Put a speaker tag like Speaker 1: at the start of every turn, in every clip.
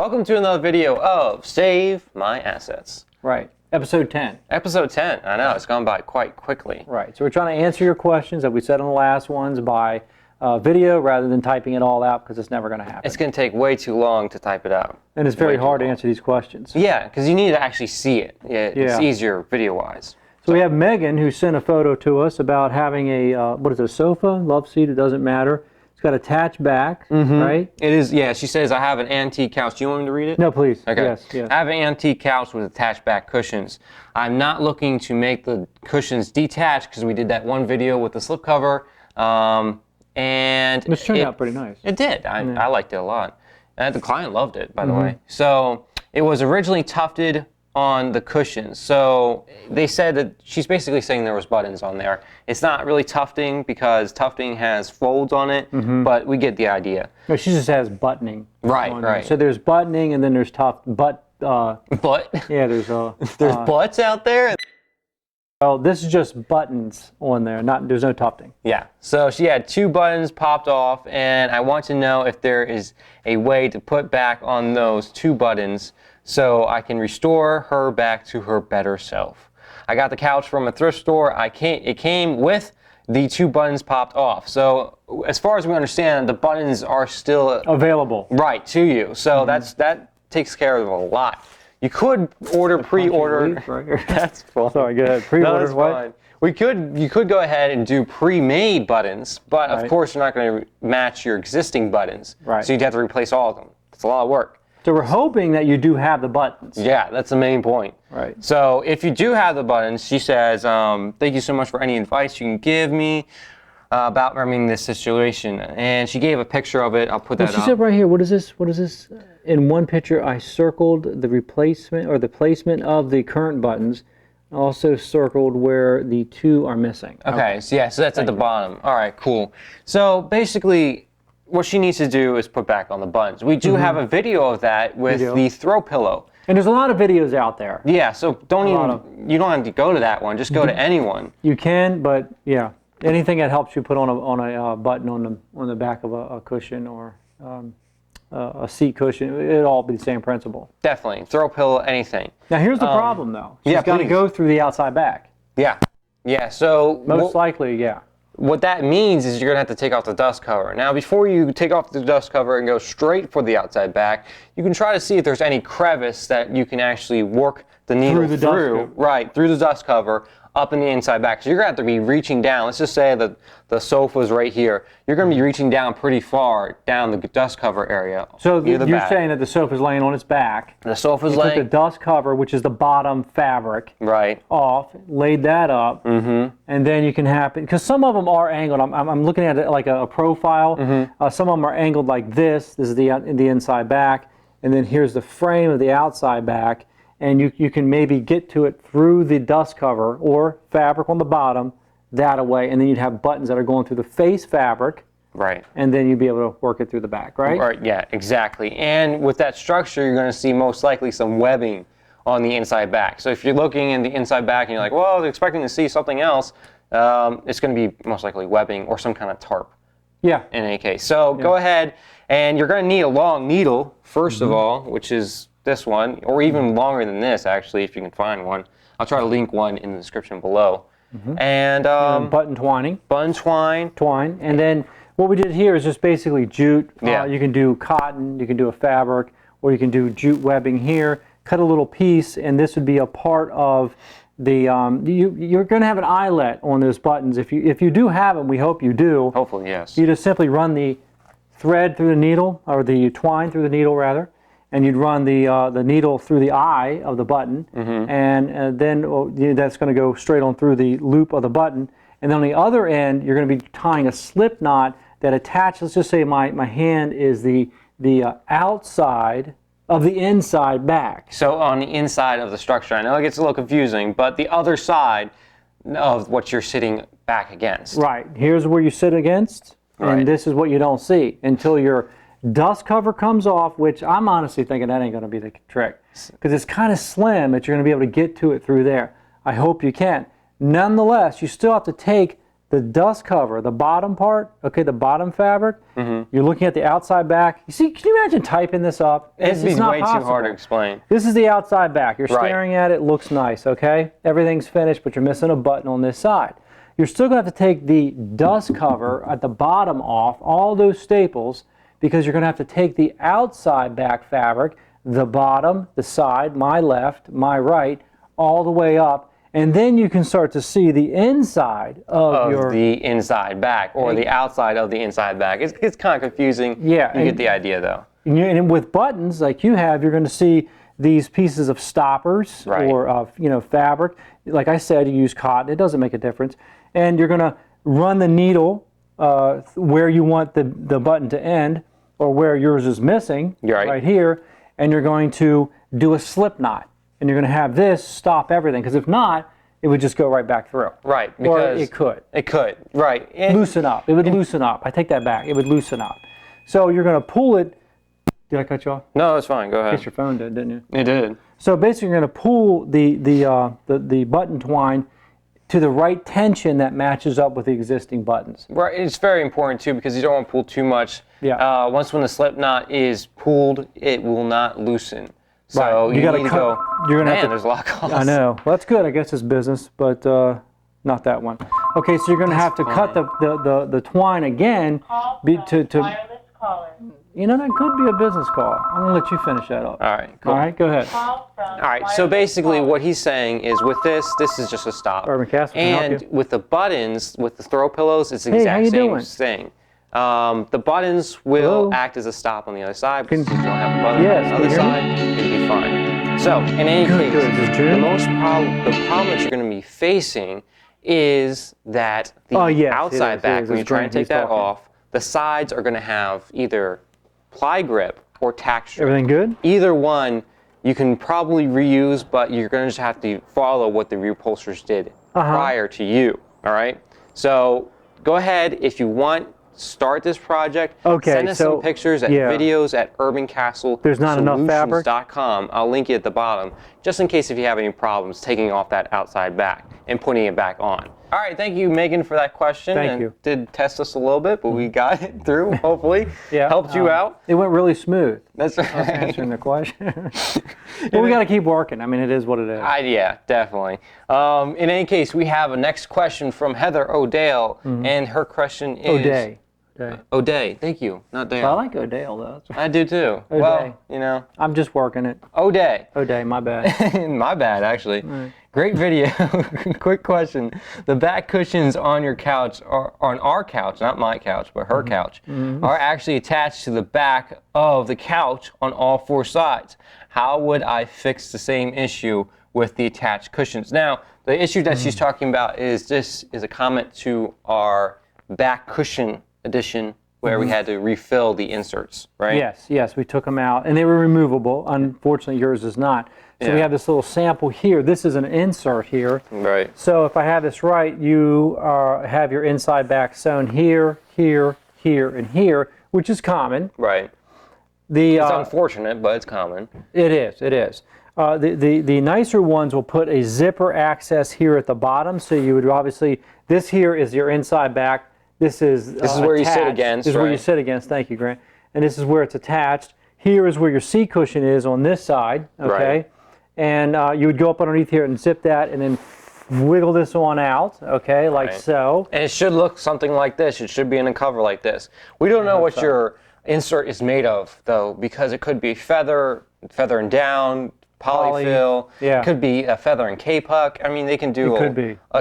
Speaker 1: Welcome to another video of Save My Assets.
Speaker 2: Right. Episode 10.
Speaker 1: Episode 10. I know, it's gone by quite quickly.
Speaker 2: Right. So we're trying to answer your questions that we said on the last ones by video rather than typing it all out because it's never going to happen.
Speaker 1: It's going to take way too long to type it out.
Speaker 2: And it's very hard to answer these questions.
Speaker 1: Yeah, because you need to actually see it. It's easier video-wise.
Speaker 2: So we have Megan who sent a photo to us about having a, what is it, a sofa, love seat, it doesn't matter. It's got attached back, right?
Speaker 1: It is, yeah, she says, I have an antique couch. Do you want me to read it?
Speaker 2: No, please.
Speaker 1: Okay.
Speaker 2: Yes.
Speaker 1: I have an antique couch with attached back cushions. I'm not looking to make the cushions detached because we did that one video with the slipcover. And
Speaker 2: this turned out pretty nice.
Speaker 1: It did. I liked it a lot. And the client loved it, by the way. So it was originally tufted on the cushions. So they said that she's basically saying there was buttons on there. It's not really tufting because tufting has folds on it, but we get the idea.
Speaker 2: No, she just has buttoning.
Speaker 1: Right.
Speaker 2: So there's buttoning and then there's butt. Yeah, there's
Speaker 1: there's butts out there.
Speaker 2: Well, this is just buttons on there. There's no tufting.
Speaker 1: Yeah. So she had 2 buttons popped off, and I want to know if there is a way to put back on those 2 buttons so I can restore her back to her better self. I got the couch from a thrift store. It came with the 2 buttons popped off. So as far as we understand, the buttons are still
Speaker 2: available.
Speaker 1: Right, to you. So that takes care of a lot. You could pre-order.
Speaker 2: Right.
Speaker 1: That's fine.
Speaker 2: Sorry, go ahead. Pre-order
Speaker 1: no,
Speaker 2: what?
Speaker 1: Fine. You could go ahead and do pre-made buttons, but of course you're not going to match your existing buttons. Right. So you'd have to replace all of them. It's a lot of work.
Speaker 2: So we're hoping that you do have the buttons.
Speaker 1: Yeah, that's the main point.
Speaker 2: Right.
Speaker 1: So if you do have the buttons, she says, thank you so much for any advice you can give me about remembering this situation. And she gave a picture of it. I'll put that up.
Speaker 2: She said right here, what is this? What is this? In one picture, I circled the replacement or the placement of the current buttons. Also circled where the 2 are missing.
Speaker 1: Okay. So that's at the bottom. All right, cool. So basically, what she needs to do is put back on the buttons. We do have a video of that with the throw pillow.
Speaker 2: And there's a lot of videos out there.
Speaker 1: Yeah, so you don't have to go to that one. Just go to anyone. You
Speaker 2: can, but yeah, anything that helps you put on a button on the back of a cushion or a seat cushion, it'll all be the same principle.
Speaker 1: Definitely, throw pillow, anything.
Speaker 2: Now here's the problem though. She's got to go through the outside back.
Speaker 1: Yeah. So
Speaker 2: most likely, yeah.
Speaker 1: What that means is you're going to have to take off the dust cover. Now, before you take off the dust cover and go straight for the outside back, you can try to see if there's any crevice that you can actually work the needle through the dust cover, up in the inside back. So you're going to have to be reaching down. Let's just say that the sofa's right here. You're going to be reaching down pretty far down the dust cover area.
Speaker 2: So you're saying that the sofa's laying on its back.
Speaker 1: The sofa's laying.
Speaker 2: You took the dust cover, which is the bottom fabric, off, laid that up, and then you can have it, because some of them are angled. I'm looking at it like a profile. Some of them are angled like this. This is the inside back, and then here's the frame of the outside back. And you can maybe get to it through the dust cover or fabric on the bottom, that way, and then you'd have buttons that are going through the face fabric. Right. And then you'd be able to work it through the back, right?
Speaker 1: Right, yeah, exactly. And with that structure, you're going to see most likely some webbing on the inside back. So if you're looking in the inside back and you're like, well, they're expecting to see something else, it's going to be most likely webbing or some kind of tarp. Yeah. In any case. So go ahead, and you're going to need a long needle, first of all, which is this one, or even longer than this, actually, if you can find one. I'll try to link one in the description below. And
Speaker 2: button twining.
Speaker 1: Button twine.
Speaker 2: Twine. And then what we did here is just basically jute. You can do cotton, you can do a fabric, or you can do jute webbing here. Cut a little piece, and this would be a part of the, you're going to have an eyelet on those buttons. If you do have them, we hope you do.
Speaker 1: Hopefully, yes.
Speaker 2: You just simply run the thread through the needle, or the twine through the needle, rather. And you'd run the needle through the eye of the button, and then that's going to go straight on through the loop of the button. And then on the other end, you're going to be tying a slip knot that attaches. Let's just say my hand is the outside of the inside back.
Speaker 1: So on the inside of the structure, I know it gets a little confusing, but the other side of what you're sitting back against.
Speaker 2: Right. Here's where you sit against, and this is what you don't see until your dust cover comes off, which I'm honestly thinking that ain't going to be the trick, because it's kind of slim that you're going to be able to get to it through there. I hope you can. Nonetheless, you still have to take the dust cover, the bottom part, okay, the bottom fabric, you're looking at the outside back. You see, can you imagine typing this up?
Speaker 1: It'd be way too hard to explain.
Speaker 2: This is the outside back. You're staring at it, looks nice, okay? Everything's finished, but you're missing a button on this side. You're still going to have to take the dust cover at the bottom off, all those staples, because you're going to have to take the outside back fabric, the bottom, the side, my left, my right, all the way up. And then you can start to see the inside of
Speaker 1: the inside back, or the outside of the inside back. It's kind of confusing.
Speaker 2: Yeah.
Speaker 1: You get the idea, though.
Speaker 2: And with buttons like you have, you're going to see these pieces of stoppers or fabric. Like I said, you use cotton. It doesn't make a difference. And you're going to run the needle where you want the button to end, or where yours is missing, right here. And you're going to do a slip knot. And you're going to have this stop everything, because if not, it would just go right back through.
Speaker 1: Right.
Speaker 2: Or it could.
Speaker 1: It could. Right.
Speaker 2: Loosen up. It would loosen up. I take that back. It would loosen up. So you're going to pull it. Did I cut you off?
Speaker 1: No, it's fine. Go ahead.
Speaker 2: I guess your phone did, didn't you?
Speaker 1: It did.
Speaker 2: So basically, you're going to pull the button twine to the right tension that matches up with the existing buttons.
Speaker 1: Right. It's very important too, because you don't want to pull too much.
Speaker 2: Yeah.
Speaker 1: Once when the slip knot is pulled, it will not loosen. So
Speaker 2: you got to go. You're gonna have to.
Speaker 1: There's a lot of costs.
Speaker 2: I know. Well, that's good. I guess it's business, but not that one. Okay, so you're going to have to cut the twine again.
Speaker 3: Wireless caller.
Speaker 2: You know, that could be a business call. I'm going to let you finish that up.
Speaker 1: All right. Cool.
Speaker 2: All right. Go ahead.
Speaker 3: Call from
Speaker 1: All right. So basically, what he's saying is, with this is just a stop.
Speaker 2: Urban Castle, can I help
Speaker 1: and
Speaker 2: you?
Speaker 1: with the buttons, with the throw pillows, it's the
Speaker 2: Hey,
Speaker 1: exact
Speaker 2: how you
Speaker 1: same
Speaker 2: doing?
Speaker 1: thing. The buttons will
Speaker 2: Hello?
Speaker 1: act as a stop on the other side, because if you don't have a button
Speaker 2: Yes,
Speaker 1: on the other
Speaker 2: can you hear
Speaker 1: side, it'd be fine. So, in any case, the problem that you're going to be facing is that the outside back, when you're trying to take that off, the sides are going to have either ply grip or tack strip.
Speaker 2: Everything good?
Speaker 1: Either one you can probably reuse, but you're going to just have to follow what the reupholsterers did prior to you. All right? So go ahead, if you want, start this project.
Speaker 2: Okay,
Speaker 1: send us some pictures at videos at urbancastlesolutions.com. I'll link it at the bottom, just in case if you have any problems taking off that outside back and putting it back on. All right, thank you, Megan, for that question.
Speaker 2: Thank you.
Speaker 1: Did test us a little bit, but we got it through, hopefully. Helped you out.
Speaker 2: It went really smooth.
Speaker 1: That's right.
Speaker 2: I was answering the question. But we got to keep working. I mean, it is what it is.
Speaker 1: Yeah, definitely. In any case, we have a next question from Heather O'Dale, and her question is...
Speaker 2: O'Day.
Speaker 1: O'Day, thank you, not Dale.
Speaker 2: Well, I like O'Dale, though.
Speaker 1: I do too.
Speaker 2: O'Day.
Speaker 1: Well, you know.
Speaker 2: I'm just working it.
Speaker 1: O'Day.
Speaker 2: O'Day, my bad.
Speaker 1: My bad, actually. Great video. Quick question. The back cushions on your couch, or on our couch, not my couch, but her couch, are actually attached to the back of the couch on all four sides. How would I fix the same issue with the attached cushions? Now, the issue that she's talking about is this is a comment to our back cushion edition, where we had to refill the inserts, right?
Speaker 2: Yes, we took them out, and they were removable. Unfortunately, yours is not. So we have this little sample here. This is an insert here.
Speaker 1: Right.
Speaker 2: So if I have this right, you have your inside back sewn here, here, here, and here, which is common.
Speaker 1: Right. It's unfortunate, but it's common.
Speaker 2: It is. The nicer ones will put a zipper access here at the bottom. So you would obviously, this here is your inside back. This is
Speaker 1: where you sit against.
Speaker 2: This is where you sit against. Thank you, Grant. And this is where it's attached. Here is where your seat cushion is on this side. Okay.
Speaker 1: Right.
Speaker 2: And you would go up underneath here and zip that, and then wiggle this on out. Okay, like so.
Speaker 1: And it should look something like this. It should be in a cover like this. We don't know what your insert is made of, though, because it could be feather and down, polyfill.
Speaker 2: Yeah.
Speaker 1: It could be a feather and K-puck. I mean, they can do a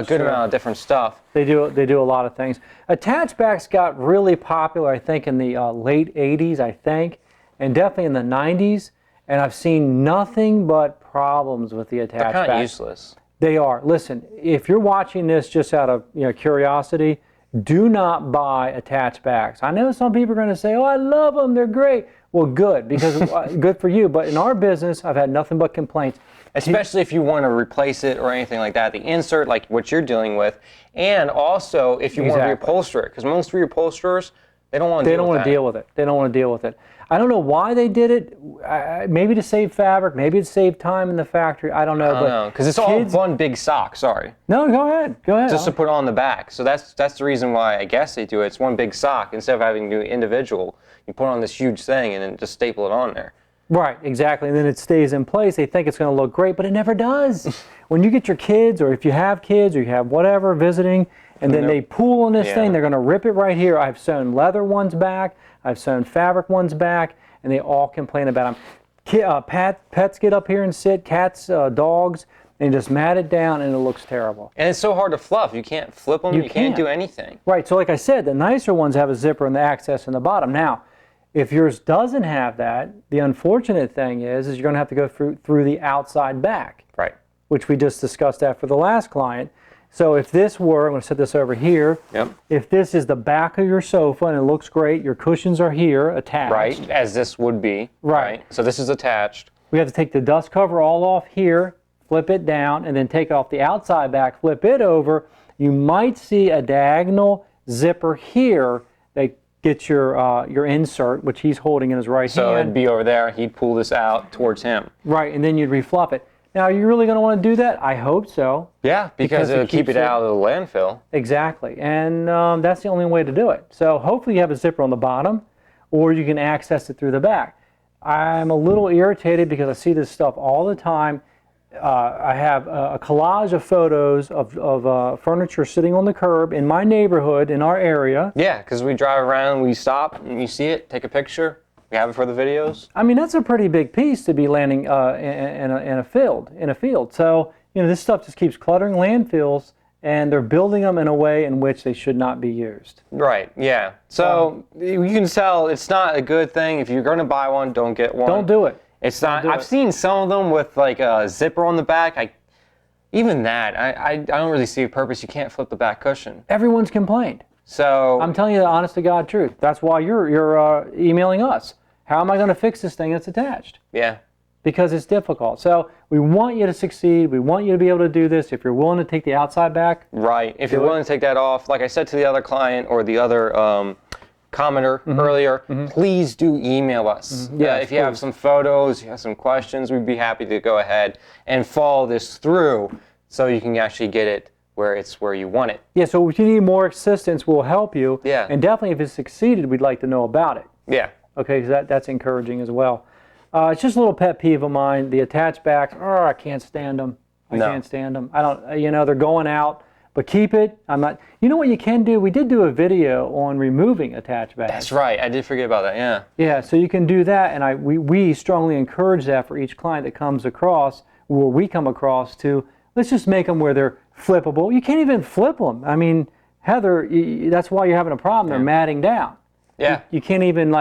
Speaker 1: good amount of different stuff.
Speaker 2: They do a lot of things. Attachbacks got really popular, I think, in the late 80s, I think, and definitely in the 90s. And I've seen nothing but problems with the attachbacks.
Speaker 1: They're kind of useless.
Speaker 2: They are. Listen, if you're watching this just out of curiosity, do not buy attachbacks. I know some people are going to say, "Oh, I love them. They're great." Well, good, because good for you. But in our business, I've had nothing but complaints.
Speaker 1: Especially if you want to replace it or anything like that. The insert, like what you're dealing with, and also if you want to reupholster it, because most reupholsterers, They don't want to
Speaker 2: deal with it. They don't want to deal with it. I don't know why they did it. Maybe to save fabric. Maybe to save time in the factory. I don't know.
Speaker 1: I don't know, because it's all one big sock. Sorry.
Speaker 2: No, go ahead. Go ahead.
Speaker 1: Just to put on the back. So that's the reason why I guess they do it. It's one big sock. Instead of having to do individual, you put on this huge thing and then just staple it on there.
Speaker 2: Right, exactly. And then it stays in place. They think it's going to look great, but it never does. When you get your kids, or if you have kids, or you have whatever visiting, and then they pull on this thing, they're going to rip it right here. I've sewn leather ones back. I've sewn fabric ones back, and they all complain about them. Pets get up here and sit, cats, dogs, and just mat it down, and it looks terrible.
Speaker 1: And it's so hard to fluff. You can't flip them. You can't do anything.
Speaker 2: Right, so like I said, the nicer ones have a zipper and the access in the bottom. Now, if yours doesn't have that, the unfortunate thing is you're going to have to go through the outside back.
Speaker 1: Right.
Speaker 2: Which we just discussed after the last client. So if this were, I'm going to set this over here.
Speaker 1: Yep.
Speaker 2: If this is the back of your sofa and it looks great, your cushions are here attached.
Speaker 1: Right, as this would be.
Speaker 2: Right.
Speaker 1: So this is attached.
Speaker 2: We have to take the dust cover all off here, flip it down, and then take it off the outside back, flip it over. You might see a diagonal zipper here that gets your insert, which he's holding in his right hand.
Speaker 1: So it'd be over there. He'd pull this out towards him.
Speaker 2: Right, and then you'd refluff it. Now, are you really going to want to do that? I hope so.
Speaker 1: Yeah, because it'll keep it out of the landfill.
Speaker 2: Exactly, and that's the only way to do it. So hopefully you have a zipper on the bottom, or you can access it through the back. I'm a little irritated because I see this stuff all the time. I have a collage of photos of furniture sitting on the curb in my neighborhood, in our area.
Speaker 1: Yeah, because we drive around, we stop, and you see it, take a picture. We have it for the videos.
Speaker 2: I mean, that's a pretty big piece to be landing in a field. So, this stuff just keeps cluttering landfills, and they're building them in a way in which they should not be used.
Speaker 1: Right, yeah. So you can tell it's not a good thing. If you're going to buy one, don't get one.
Speaker 2: Don't do it.
Speaker 1: It's not. I've seen some of them with like a zipper on the back. Even that, I don't really see a purpose. You can't flip the back cushion.
Speaker 2: Everyone's complained.
Speaker 1: So
Speaker 2: I'm telling you the honest to God truth. That's why you're emailing us. How am I going to fix this thing that's attached?
Speaker 1: Yeah.
Speaker 2: Because it's difficult. So we want you to succeed. We want you to be able to do this. If you're willing to take the outside back.
Speaker 1: Right. If you're willing to take that off, like I said to the other client or the other commenter earlier, please do email us.
Speaker 2: Yeah,
Speaker 1: if you have some photos, you have some questions, we'd be happy to go ahead and follow this through so you can actually get it where you want it.
Speaker 2: Yeah, so if you need more assistance, we'll help you.
Speaker 1: Yeah.
Speaker 2: And definitely if it's succeeded, we'd like to know about it.
Speaker 1: Yeah.
Speaker 2: Okay, because that's encouraging as well. It's just a little pet peeve of mine. The attached backs, I can't stand them. I can't stand them. I don't, they're going out. But keep it. I'm not. You know what you can do? We did do a video on removing attached bags.
Speaker 1: That's right. I did forget about that. Yeah.
Speaker 2: Yeah. So you can do that, and we strongly encourage that for each client that comes across, where we come across to. Let's just make them where they're flippable. You can't even flip them. I mean, Heather, that's why you're having a problem. They're matting down.
Speaker 1: Yeah.
Speaker 2: You can't even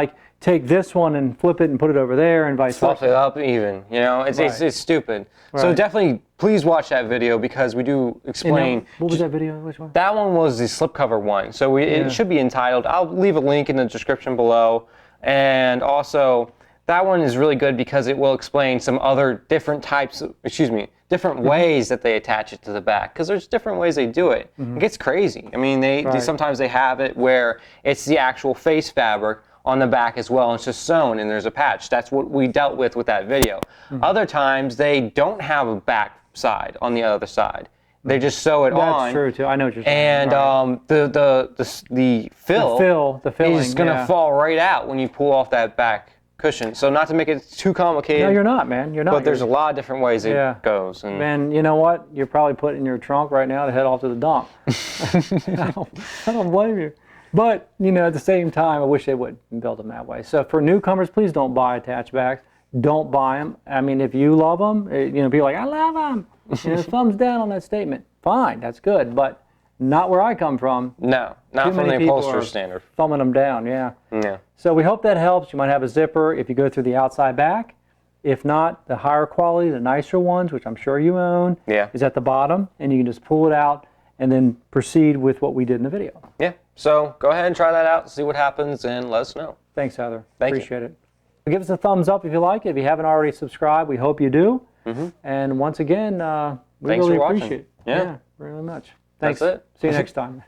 Speaker 2: take this one and flip it and put it over there and vice versa.
Speaker 1: Fluff it up even. It's stupid. Right. So definitely, please watch that video because we do explain.
Speaker 2: What was that video? Which one?
Speaker 1: That one was the slipcover one. So it should be entitled. I'll leave a link in the description below. And also, that one is really good because it will explain some other different different ways that they attach it to the back. Because there's different ways they do it. It gets crazy. I mean, sometimes they have it where it's the actual face fabric on the back as well, and it's just sewn and there's a patch. That's what we dealt with that video. Other times they don't have a back side on the other side. They just sew it on.
Speaker 2: That's true too. I know what you're saying.
Speaker 1: And the fill is going to fall right out when you pull off that back cushion. So not to make it too complicated.
Speaker 2: No, you're not, man. You're not.
Speaker 1: But there's a lot of different ways it goes. And
Speaker 2: man, you know what? You're probably putting in your trunk right now to head off to the dump. I don't blame you. But, at the same time, I wish they would build them that way. So for newcomers, please don't buy attachbacks. Don't buy them. I mean, if you love them, be like, I love them. Thumbs down on that statement. Fine, that's good. But not where I come from.
Speaker 1: No, not from the upholstery standard.
Speaker 2: Thumbing them down, yeah.
Speaker 1: Yeah.
Speaker 2: So we hope that helps. You might have a zipper if you go through the outside back. If not, the higher quality, the nicer ones, which I'm sure you own, is at the bottom. And you can just pull it out and then proceed with what we did in the video.
Speaker 1: Yeah. So go ahead and try that out, see what happens, and let us know.
Speaker 2: Thanks, Heather.
Speaker 1: Appreciate
Speaker 2: it. Give us a thumbs up if you like it. If you haven't already subscribed, we hope you do. And once again, we
Speaker 1: Thanks
Speaker 2: really
Speaker 1: for watching.
Speaker 2: appreciate it.
Speaker 1: Yeah,
Speaker 2: very much. Thanks.
Speaker 1: That's it.
Speaker 2: See you next time.